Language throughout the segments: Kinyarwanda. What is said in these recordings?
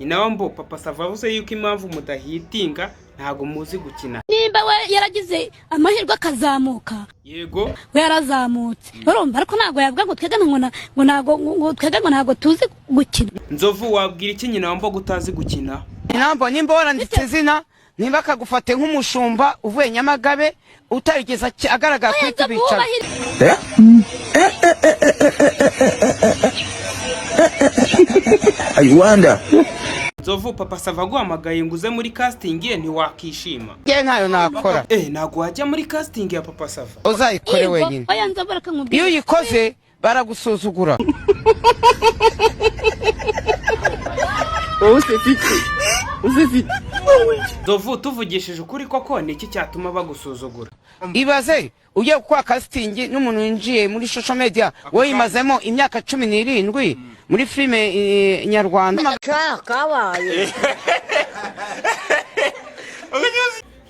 nyinawambogo PAPASAVA avuze yuko impamvu mudahitinga ntago muzi gukina. Nimba we yaragize amahirwe akazamuka. Yego. We yarazamutse. Urumva ariko ntago yavuga ngo twege ngo ntago tuzi gukina. Nzovu wabwira iki nyinawambogo utazi gukina? Nyinawambogo nimba waranditse izina nimba akagufate nk'umushumba uvuye Nyamagabe utarigeza agaragara kuri tubicara. Rwanda. Nzovu PAPASAVA guhamagaye nguze muri casting ye ntiwakishima. Ye ntayo nakora. Ntago wajya muri casting ya PAPASAVA. Uzayikore wenyine. Oya Nzovu iyo uyikoze baragusuzugura. Nzovu tuvugishije ukuri koko ni iki cyatuma bagusuzugura? Ibaze ugiye gukora casting n'umuntu winjiye muri social media wowe imazemo imyaka 17 muri filime nyarwanda.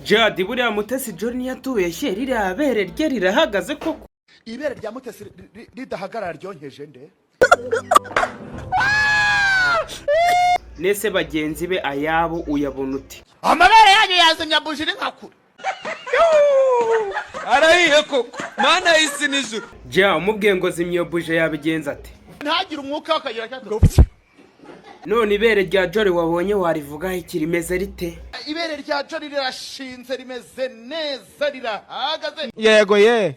Jadi buriya Mutesi Jolly yatubeshye ririya bere rye rirahagaze koko. Ibere rya Mutesi ridahagarara ryonkeje nde? Nese bagenzi be ayabo uyabona uti? Amabere yanyu yazimya bujiri nkakura. Arahiye koko mana isi n'ijuru. Umubwiye ngo zimyo buje yabigenza ati? Ntagira umwuka wakagira cyangwa. None ibere rya Jolly wabonye warivuga iki rimeze rite? Ibere rya Jolly rirashinze rimeze neza rirahagaze. Yego ye.